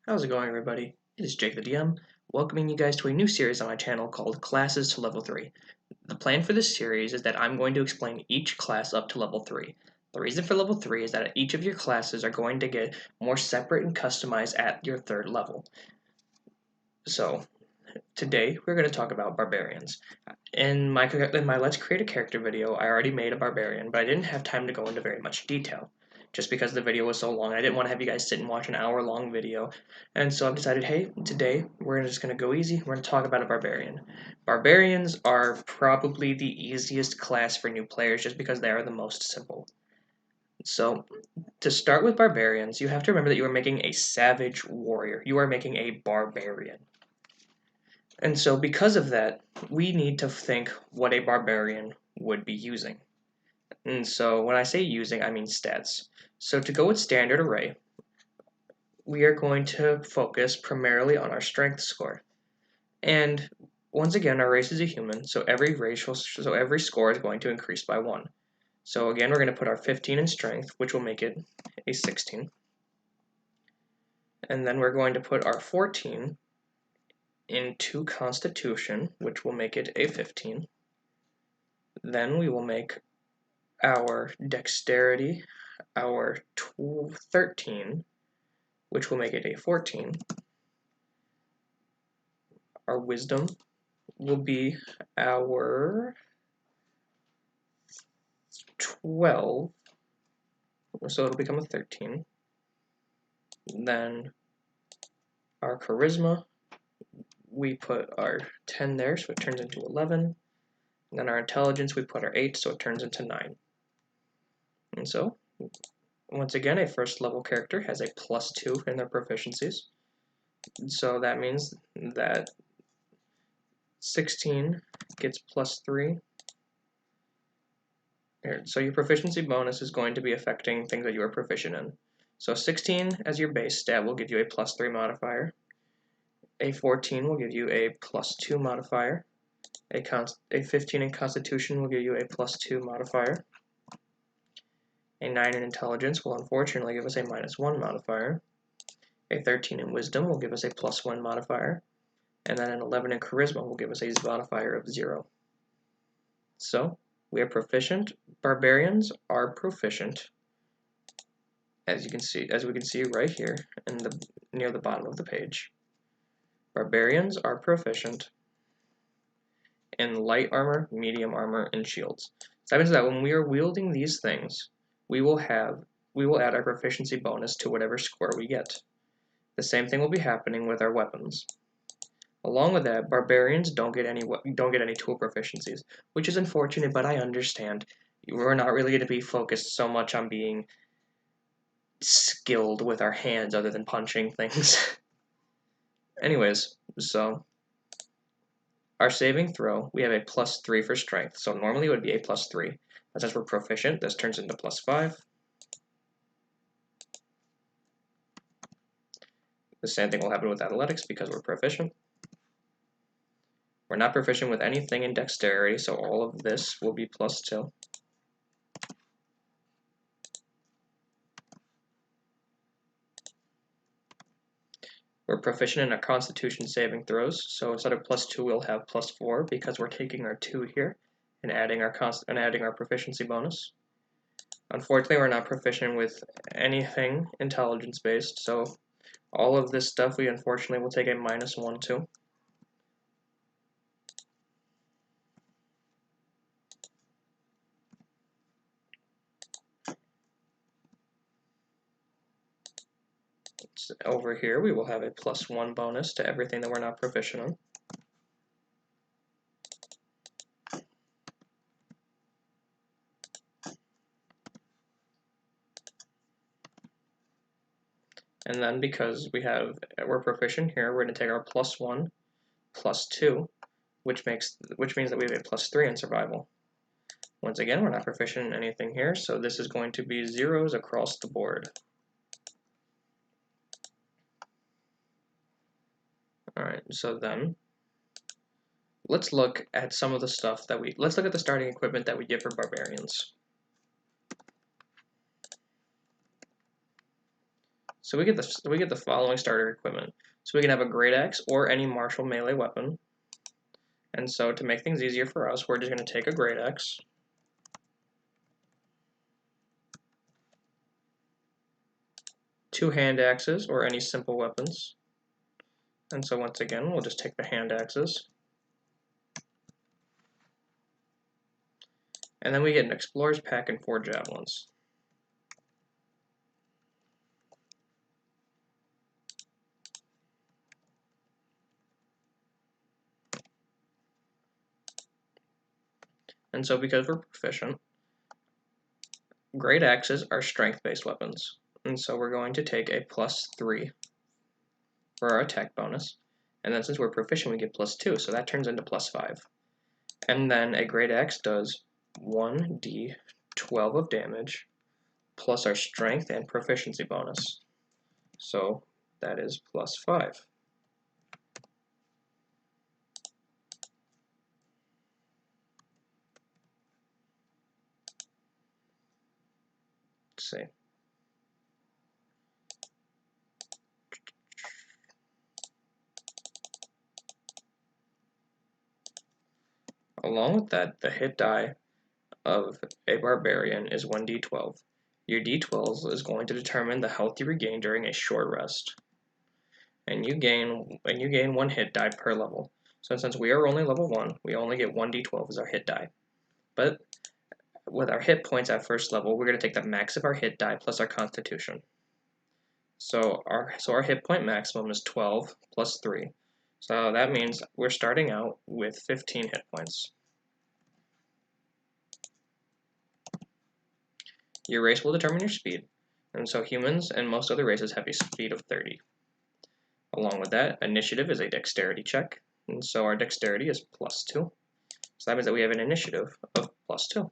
How's it going, everybody? It is Jake the DM, welcoming you guys to a new series on my channel called Classes to Level 3. The plan for this series is that I'm going to explain each class up to Level 3. The reason for Level 3 is that each of your classes are going to get more separate and customized at your third level. So, today we're going to talk about Barbarians. In my Let's Create a Character video, I already made a Barbarian, but I didn't have time to go into very much detail. Just because the video was so long, I didn't want to have you guys sit and watch an hour-long video. And so I've decided, hey, today we're just going to go easy. We're going to talk about a Barbarian. Barbarians are probably the easiest class for new players just because they are the most simple. So, to start with Barbarians, you have to remember that you are making a savage warrior. You are making a barbarian. And so because of that, we need to think what a barbarian would be using. And so when I say using, I mean stats. So to go with standard array, we are going to focus primarily on our strength score. And once again, our race is a human, so every score is going to increase by 1. So again, we're going to put our 15 in strength, which will make it a 16. And then we're going to put our 14 into Constitution, which will make it a 15. Then we will make our Dexterity our 13, which will make it a 14. Our Wisdom will be our 12, so it'll become a 13. Then our Charisma, we put our 10 there, so it turns into 11. And then our Intelligence, we put our 8, so it turns into 9. And so, once again, a first level character has a +2 in their proficiencies. So that means that 16 gets +3. So your proficiency bonus is going to be affecting things that you are proficient in. So 16 as your base stat will give you a +3 modifier. A 14 will give you a +2 modifier. A 15 in Constitution will give you a +2 modifier. A 9 in Intelligence will unfortunately give us a -1 modifier. A 13 in Wisdom will give us a +1 modifier. And then an 11 in Charisma will give us a modifier of 0. So, we are proficient. Barbarians are proficient, as we can see right here near the bottom of the page. Barbarians are proficient in light armor, medium armor, and shields. So that means that when we are wielding these things, we will add our proficiency bonus to whatever score we get. The same thing will be happening with our weapons. Along with that, barbarians don't get any tool proficiencies, which is unfortunate, but I understand. We're not really going to be focused so much on being skilled with our hands other than punching things. Anyways, so our saving throw, we have a +3 for strength. So normally it would be a +3. But since we're proficient, this turns into +5. The same thing will happen with athletics because we're proficient. We're not proficient with anything in dexterity, so all of this will be +2. We're proficient in our Constitution saving throws, so instead of +2, we'll have +4 because we're taking our 2 here and adding our proficiency bonus. Unfortunately, we're not proficient with anything intelligence-based, so all of this stuff we unfortunately will take a -1 to. Over here, we will have a +1 bonus to everything that we're not proficient in. And then because we're proficient here, we're going to take our +1, +2, which means that we have a +3 in survival. Once again, we're not proficient in anything here, so this is going to be 0s across the board. Alright, so then let's look at some of the stuff let's look at the starting equipment that we get for barbarians. So we get the following starter equipment. So we can have a great axe or any martial melee weapon. And so to make things easier for us, we're just going to take a great axe. Two hand axes or any simple weapons. And so once again, we'll just take the hand axes. And then we get an explorer's pack and 4 javelins. And so because we're proficient, great axes are strength-based weapons. And so we're going to take a +3 for our attack bonus. And then since we're proficient, we get +2, so that turns into +5. And then a great axe does 1d12 of damage, plus our strength and proficiency bonus. So that is +5. Let's see. Along with that, the hit die of a barbarian is 1d12. Your d12 is going to determine the health you regain during a short rest. And you gain 1 hit die per level. So since we are only level 1, we only get 1d12 as our hit die. But with our hit points at first level, we're going to take the max of our hit die plus our constitution. So our hit point maximum is 12 plus 3. So that means we're starting out with 15 hit points. Your race will determine your speed, and so humans and most other races have a speed of 30. Along with that, initiative is a dexterity check, and so our dexterity is +2. So that means that we have an initiative of +2.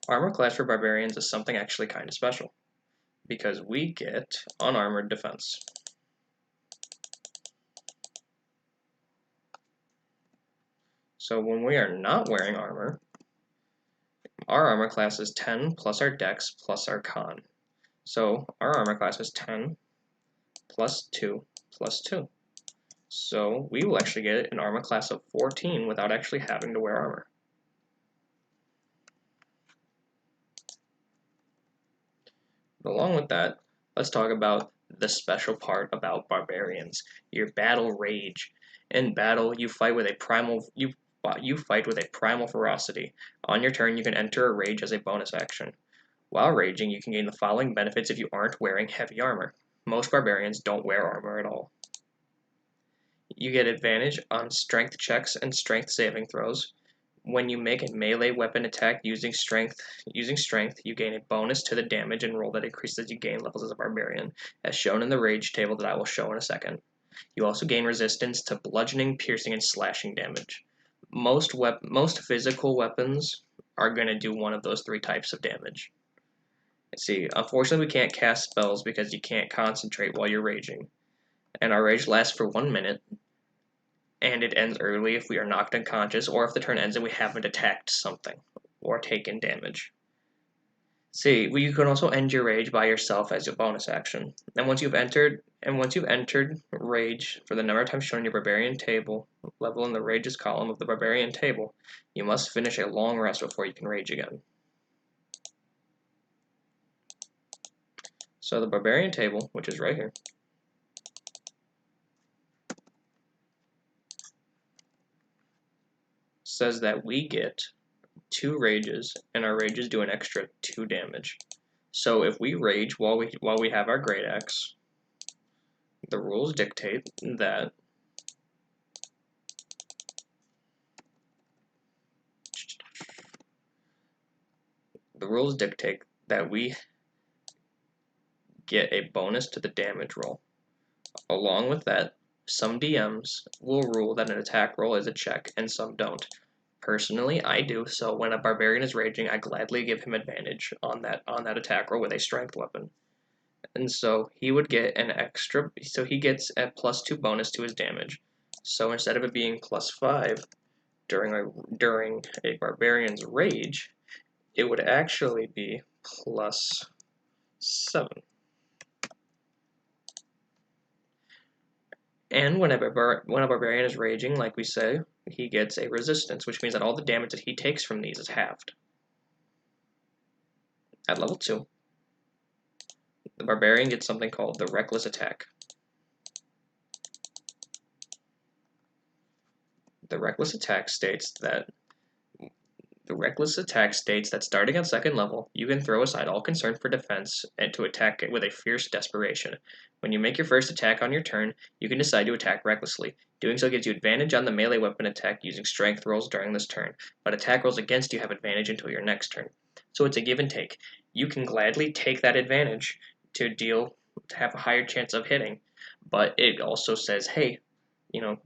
Armor class for barbarians is something actually kind of special, because we get unarmored defense. So when we are not wearing armor, our armor class is 10 plus our dex plus our con. So our armor class is 10 plus 2 plus 2. So we will actually get an armor class of 14 without actually having to wear armor. But along with that, let's talk about the special part about barbarians, your battle rage. In battle, you fight with a primal ferocity. On your turn, you can enter a rage as a bonus action. While raging, you can gain the following benefits if you aren't wearing heavy armor. Most barbarians don't wear armor at all. You get advantage on strength checks and strength saving throws. When you make a melee weapon attack using strength, you gain a bonus to the damage and roll that increases as you gain levels as a barbarian, as shown in the rage table that I will show in a second. You also gain resistance to bludgeoning, piercing, and slashing damage. Most physical weapons are going to do one of those 3 types of damage. Let's see, unfortunately we can't cast spells because you can't concentrate while you're raging. And our rage lasts for 1 minute, and it ends early if we are knocked unconscious or if the turn ends and we haven't attacked something or taken damage. See, you can also end your rage by yourself as your bonus action. And once you've entered rage for the number of times shown in your barbarian table level in the rages column of the barbarian table, you must finish a long rest before you can rage again. So the barbarian table, which is right here, says that we get 2 rages, and our rages do an extra 2 damage. So if we rage while we have our great axe, the rules dictate that we get a bonus to the damage roll. Along with that, some DMs will rule that an attack roll is a check, and some don't. Personally, I do, so when a barbarian is raging, I gladly give him advantage on that attack roll with a strength weapon. And so he would get he gets a +2 bonus to his damage. So instead of it being +5 during a barbarian's rage, it would actually be +6 7. And when a Barbarian is raging, like we say, he gets a resistance, which means that all the damage that he takes from these is halved. At level 2, the Barbarian gets something called the Reckless Attack. The Reckless Attack states that starting at 2nd level, you can throw aside all concern for defense and to attack it with a fierce desperation. When you make your first attack on your turn, you can decide to attack recklessly. Doing so gives you advantage on the melee weapon attack using strength rolls during this turn, but attack rolls against you have advantage until your next turn. So it's a give and take. You can gladly take that advantage to have a higher chance of hitting, but it also says, hey,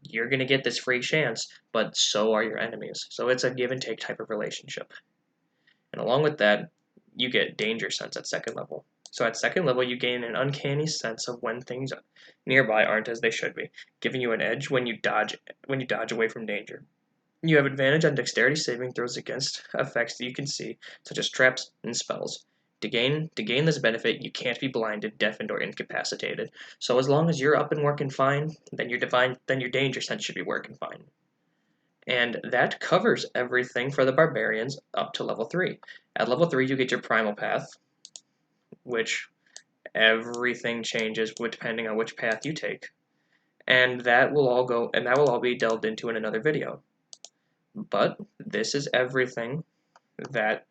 you're going to get this free chance, but so are your enemies. So it's a give and take type of relationship. And along with that, you get danger sense at 2nd level. So at 2nd level, you gain an uncanny sense of when things nearby aren't as they should be, giving you an edge when you dodge away from danger. You have advantage on dexterity saving throws against effects that you can see, such as traps and spells. To gain this benefit, you can't be blinded, deafened, or incapacitated. So as long as you're up and working fine, then your danger sense should be working fine. And that covers everything for the Barbarians up to level 3. At level 3, you get your primal path, which everything changes depending on which path you take. And that will all be delved into in another video. But this is everything that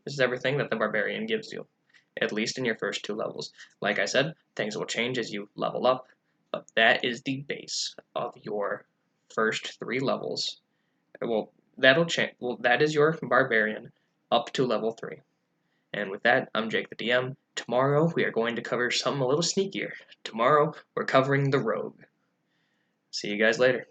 the Barbarian gives you, at least in your first 2 levels. Like I said, things will change as you level up, but that is the base of your first 3 levels. Well, that'll change. Well, that is your Barbarian up to level 3. And with that, I'm Jake the DM. Tomorrow we are going to cover something a little sneakier. Tomorrow we're covering the Rogue. See you guys later.